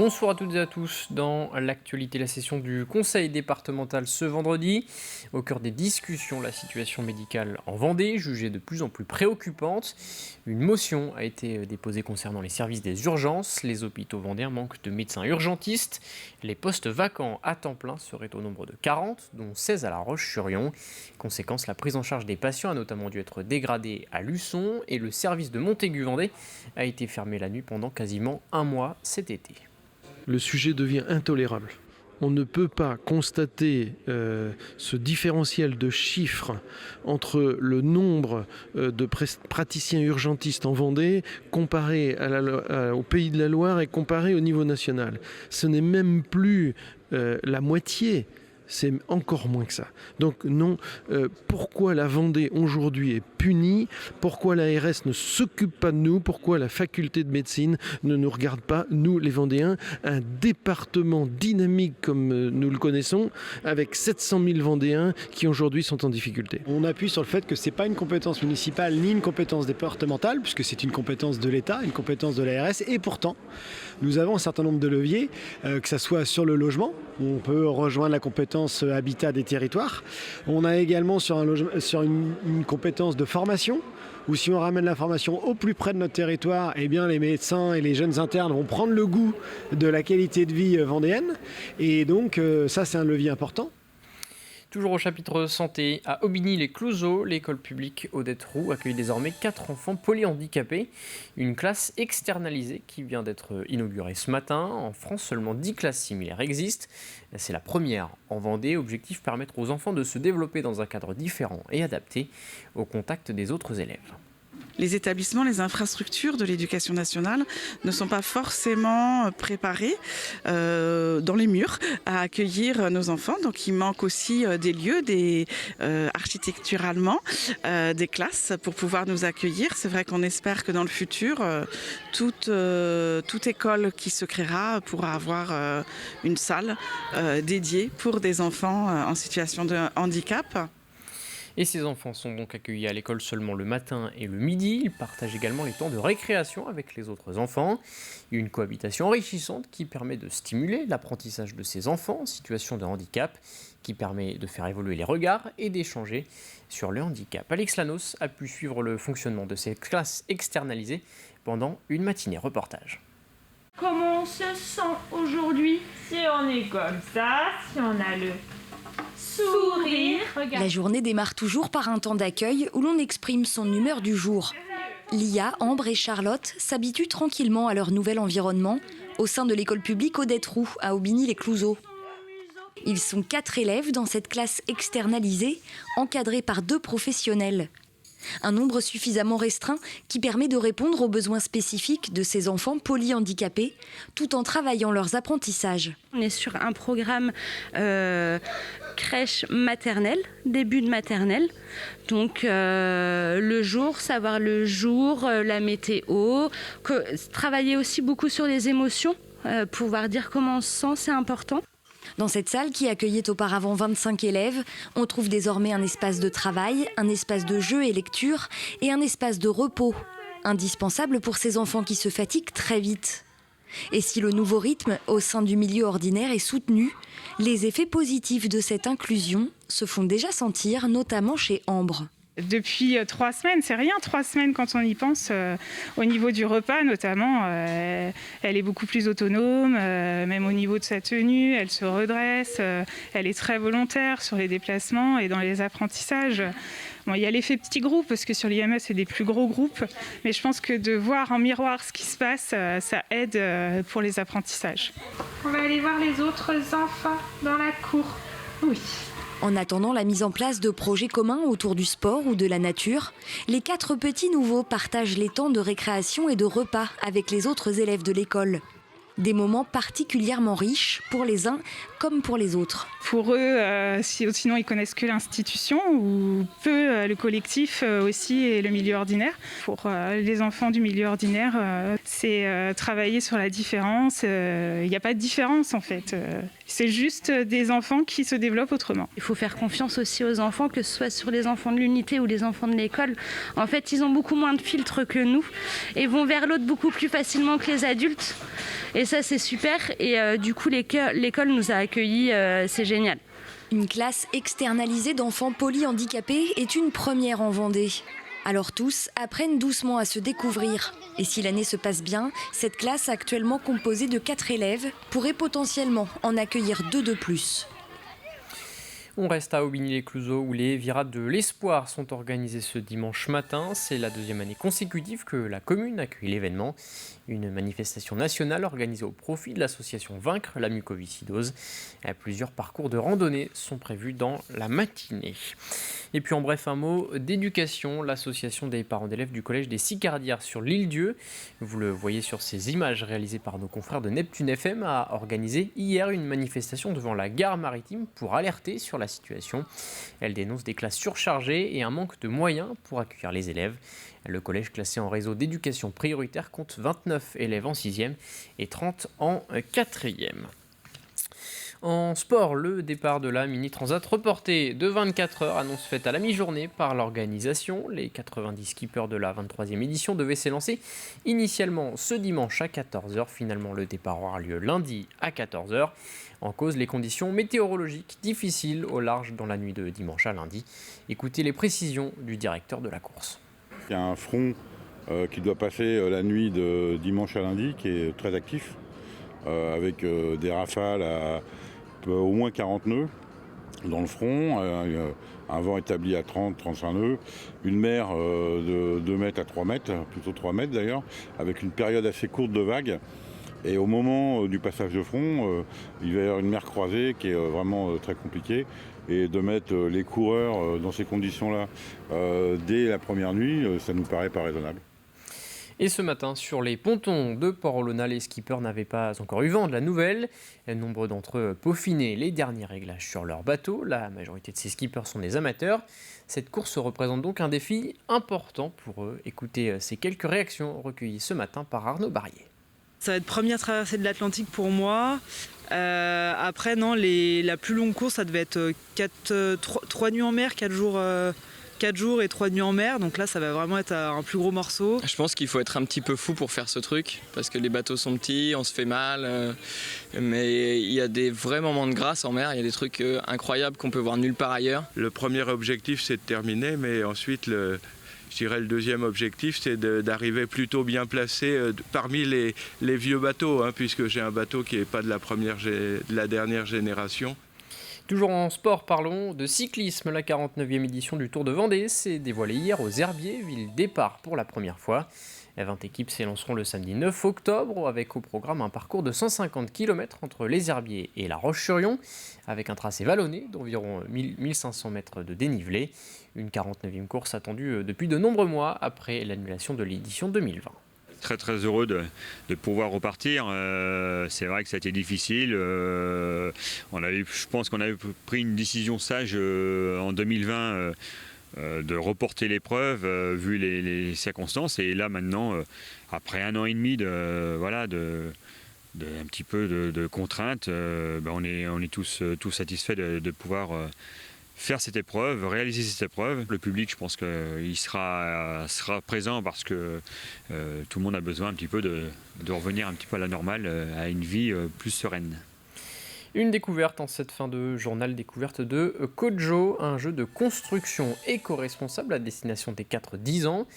Bonsoir à toutes et à tous. Dans l'actualité, la session du Conseil départemental ce vendredi. Au cœur des discussions, la situation médicale en Vendée, jugée de plus en plus préoccupante. Une motion a été déposée concernant les services des urgences. Les hôpitaux vendéens manquent de médecins urgentistes. Les postes vacants à temps plein seraient au nombre de 40, dont 16 à La Roche-sur-Yon. Conséquence, la prise en charge des patients a notamment dû être dégradée à Luçon et le service de Montaigu-Vendée a été fermé la nuit pendant quasiment un mois cet été. Le sujet devient intolérable. On ne peut pas constater ce différentiel de chiffres entre le nombre de praticiens urgentistes en Vendée comparé au Pays de la Loire et comparé au niveau national. Ce n'est même plus la moitié. C'est encore moins que ça. Donc non, pourquoi la Vendée aujourd'hui est punie? Pourquoi l'ARS ne s'occupe pas de nous? Pourquoi la faculté de médecine ne nous regarde pas, nous les Vendéens? Un département dynamique comme nous le connaissons, avec 700 000 Vendéens qui aujourd'hui sont en difficulté. On appuie sur le fait que ce n'est pas une compétence municipale ni une compétence départementale, puisque c'est une compétence de l'État, une compétence de l'ARS, et pourtant, nous avons un certain nombre de leviers, que ce soit sur le logement, où on peut rejoindre la compétence habitat des territoires. On a également sur une compétence de formation, où si on ramène la formation au plus près de notre territoire, eh bien les médecins et les jeunes internes vont prendre le goût de la qualité de vie vendéenne. Et donc ça, c'est un levier important. Toujours au chapitre santé, à Aubigny-les-Clouseaux, l'école publique Odette Roux accueille désormais 4 enfants polyhandicapés. Une classe externalisée qui vient d'être inaugurée ce matin. En France, seulement 10 classes similaires existent. C'est la première en Vendée. Objectif, permettre aux enfants de se développer dans un cadre différent et adapté au contact des autres élèves. Les établissements, les infrastructures de l'éducation nationale ne sont pas forcément préparés dans les murs à accueillir nos enfants. Donc il manque aussi des lieux, architecturalement, des classes pour pouvoir nous accueillir. C'est vrai qu'on espère que dans le futur, toute école qui se créera pourra avoir une salle dédiée pour des enfants en situation de handicap. Et ces enfants sont donc accueillis à l'école seulement le matin et le midi. Ils partagent également les temps de récréation avec les autres enfants. Une cohabitation enrichissante qui permet de stimuler l'apprentissage de ces enfants en situation de handicap, qui permet de faire évoluer les regards et d'échanger sur le handicap. Alex Lanos a pu suivre le fonctionnement de ces classes externalisées pendant une matinée reportage. Comment on se sent aujourd'hui si on est comme ça, si on a le sourire. La journée démarre toujours par un temps d'accueil où l'on exprime son humeur du jour. Lia, Ambre et Charlotte s'habituent tranquillement à leur nouvel environnement au sein de l'école publique Odette Roux à Aubigny-les-Clouseaux. Ils sont 4 élèves dans cette classe externalisée, encadrée par 2 professionnels. Un nombre suffisamment restreint qui permet de répondre aux besoins spécifiques de ces enfants polyhandicapés tout en travaillant leurs apprentissages. On est sur un programme crèche maternelle, début de maternelle. Donc le jour, savoir le jour, la météo, travailler aussi beaucoup sur les émotions, pouvoir dire comment on se sent, c'est important. Dans cette salle qui accueillait auparavant 25 élèves, on trouve désormais un espace de travail, un espace de jeu et lecture et un espace de repos, indispensable pour ces enfants qui se fatiguent très vite. Et si le nouveau rythme au sein du milieu ordinaire est soutenu, les effets positifs de cette inclusion se font déjà sentir, notamment chez Ambre. Depuis 3 semaines, c'est rien, 3 semaines quand on y pense, au niveau du repas notamment, elle est beaucoup plus autonome, même au niveau de sa tenue, elle se redresse, elle est très volontaire sur les déplacements et dans les apprentissages. Bon, il y a l'effet petit groupe parce que sur l'IME c'est des plus gros groupes, mais je pense que de voir en miroir ce qui se passe, ça aide pour les apprentissages. On va aller voir les autres enfants dans la cour. Oui. En attendant la mise en place de projets communs autour du sport ou de la nature, les 4 petits nouveaux partagent les temps de récréation et de repas avec les autres élèves de l'école. Des moments particulièrement riches pour les uns comme pour les autres. Pour eux, sinon ils connaissent que l'institution ou peu le collectif aussi et le milieu ordinaire. Pour les enfants du milieu ordinaire, c'est travailler sur la différence. Il n'y a pas de différence en fait. C'est juste des enfants qui se développent autrement. Il faut faire confiance aussi aux enfants, que ce soit sur les enfants de l'unité ou les enfants de l'école. En fait, ils ont beaucoup moins de filtres que nous et vont vers l'autre beaucoup plus facilement que les adultes. Et ça, c'est super. Et du coup, l'école nous a accueillis, c'est génial. Une classe externalisée d'enfants polyhandicapés est une première en Vendée. Alors tous apprennent doucement à se découvrir. Et si l'année se passe bien, cette classe actuellement composée de 4 élèves pourrait potentiellement en accueillir 2 de plus. On reste à Aubigny-les-Clouzot où les virades de l'espoir sont organisées ce dimanche matin. C'est la 2e année consécutive que la commune accueille l'événement. Une manifestation nationale organisée au profit de l'association Vaincre la mucoviscidose. Plusieurs parcours de randonnée sont prévus dans la matinée. Et puis en bref un mot d'éducation, l'association des parents d'élèves du collège des Sicardières sur l'Île-Dieu, vous le voyez sur ces images réalisées par nos confrères de Neptune FM, a organisé hier une manifestation devant la gare maritime pour alerter sur la situation. Elle dénonce des classes surchargées et un manque de moyens pour accueillir les élèves. Le collège classé en réseau d'éducation prioritaire compte 29 élèves en 6e et 30 en 4e. En sport, le départ de la Mini Transat reporté de 24 heures, annonce faite à la mi-journée par l'organisation. Les 90 skippers de la 23e édition devaient s'élancer initialement ce dimanche à 14h. Finalement, le départ aura lieu lundi à 14h. En cause, les conditions météorologiques difficiles au large dans la nuit de dimanche à lundi. Écoutez les précisions du directeur de la course. Il y a un front qui doit passer la nuit de dimanche à lundi qui est très actif, avec des rafales à au moins 40 nœuds dans le front, un vent établi à 30-35 nœuds, une mer de 2 mètres à 3 mètres, plutôt 3 mètres d'ailleurs, avec une période assez courte de vagues. Et au moment du passage de front, il va y avoir une mer croisée qui est vraiment très compliquée. Et de mettre les coureurs dans ces conditions-là dès la première nuit, ça nous paraît pas raisonnable. Et ce matin, sur les pontons de Port-Olona, les skippers n'avaient pas encore eu vent de la nouvelle. Nombre d'entre eux peaufinaient les derniers réglages sur leur bateau. La majorité de ces skippers sont des amateurs. Cette course représente donc un défi important pour eux. Écoutez ces quelques réactions recueillies ce matin par Arnaud Barrier. Ça va être première traversée de l'Atlantique pour moi. Après, non, la plus longue course, ça devait être 3 nuits en mer, 4 jours et 3 nuits en mer. Donc là, ça va vraiment être un plus gros morceau. Je pense qu'il faut être un petit peu fou pour faire ce truc, parce que les bateaux sont petits, on se fait mal. Mais il y a des vrais moments de grâce en mer, il y a des trucs incroyables qu'on peut voir nulle part ailleurs. Le premier objectif, c'est de terminer, mais ensuite, je dirais le deuxième objectif, c'est d'arriver plutôt bien placé parmi les vieux bateaux, puisque j'ai un bateau qui n'est pas de la dernière génération. Toujours en sport, parlons de cyclisme. La 49e édition du Tour de Vendée s'est dévoilée hier aux Herbiers, ville départ pour la première fois. 20 équipes s'élanceront le samedi 9 octobre avec au programme un parcours de 150 km entre les Herbiers et La Roche-sur-Yon, avec un tracé vallonné d'environ 1500 mètres de dénivelé. Une 49e course attendue depuis de nombreux mois après l'annulation de l'édition 2020. Très très heureux de pouvoir repartir. C'est vrai que ça a été difficile. Je pense qu'on avait pris une décision sage en 2020 de reporter l'épreuve vu les circonstances. Et là maintenant, après 1 an et demi un petit peu de contraintes, on est tous satisfaits de pouvoir faire cette épreuve, réaliser cette épreuve. Le public, je pense qu'il sera présent parce que tout le monde a besoin un petit peu de revenir un petit peu à la normale, à une vie plus sereine. Une découverte en cette fin de journal, découverte de Kojo, un jeu de construction éco-responsable à destination des 4-10 ans.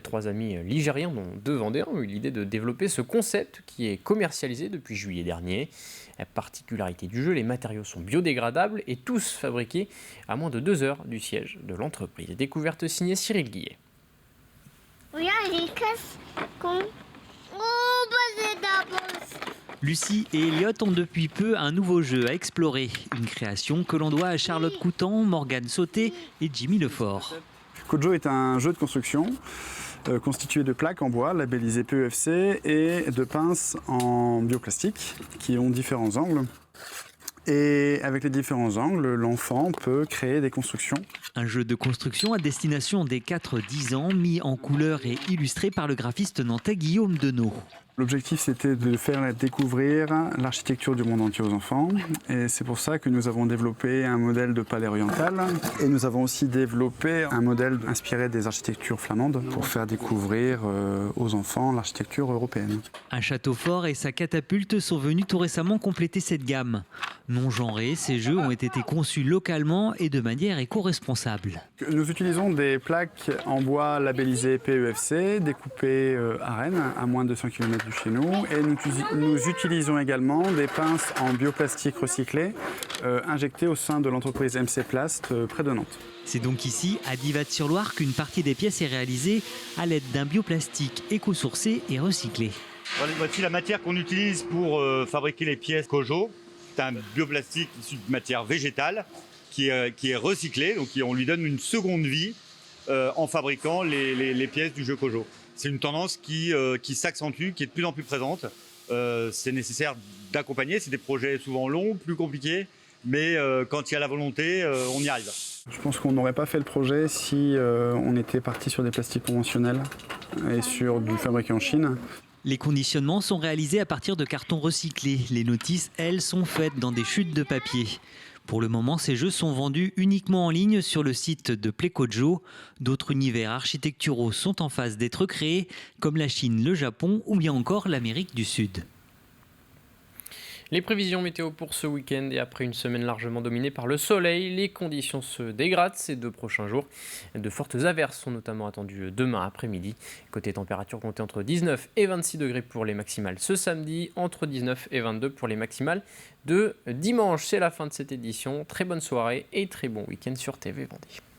3 amis ligériens, dont 2 Vendéens, ont eu l'idée de développer ce concept qui est commercialisé depuis juillet dernier. La particularité du jeu, les matériaux sont biodégradables et tous fabriqués à moins de 2 heures du siège de l'entreprise. Découverte signée Cyril Guillet. Lucie et Elliot ont depuis peu un nouveau jeu à explorer. Une création que l'on doit à Charlotte Coutan, Morgane Sauté et Jimmy Lefort. Kojo est un jeu de construction constitué de plaques en bois labellisées PEFC et de pinces en bioplastique qui ont différents angles Et avec les différents angles, l'enfant peut créer des constructions. Un jeu de construction à destination des 4-10 ans, mis en couleur et illustré par le graphiste nantais Guillaume Denot. L'objectif, c'était de faire découvrir l'architecture du monde entier aux enfants. Et c'est pour ça que nous avons développé un modèle de palais oriental. Et nous avons aussi développé un modèle inspiré des architectures flamandes pour faire découvrir aux enfants l'architecture européenne. Un château fort et sa catapulte sont venus tout récemment compléter cette gamme. Non genrés, ces jeux ont été conçus localement et de manière éco-responsable. Nous utilisons des plaques en bois labellisées PEFC, découpées à Rennes, à moins de 200 km de chez nous. Et nous utilisons également des pinces en bioplastique recyclé, injectées au sein de l'entreprise MC Plast, près de Nantes. C'est donc ici, à Divat-sur-Loire, qu'une partie des pièces est réalisée à l'aide d'un bioplastique éco-sourcé et recyclé. Voici la matière qu'on utilise pour fabriquer les pièces Kojo. C'est un bioplastique issu de matière végétale qui est recyclé, donc on lui donne une seconde vie en fabriquant les pièces du jeu Kojo. C'est une tendance qui s'accentue, qui est de plus en plus présente. C'est nécessaire d'accompagner, c'est des projets souvent longs, plus compliqués, mais quand il y a la volonté, on y arrive. Je pense qu'on n'aurait pas fait le projet si on était parti sur des plastiques conventionnels et sur du fabriqué en Chine. Les conditionnements sont réalisés à partir de cartons recyclés. Les notices, elles, sont faites dans des chutes de papier. Pour le moment, ces jeux sont vendus uniquement en ligne sur le site de Playkojo. D'autres univers architecturaux sont en phase d'être créés, comme la Chine, le Japon ou bien encore l'Amérique du Sud. Les prévisions météo pour ce week-end et après une semaine largement dominée par le soleil, les conditions se dégradent ces 2 prochains jours. De fortes averses sont notamment attendues demain après-midi. Côté température, comptez entre 19 et 26 degrés pour les maximales ce samedi, entre 19 et 22 pour les maximales de dimanche. C'est la fin de cette édition. Très bonne soirée et très bon week-end sur TV Vendée.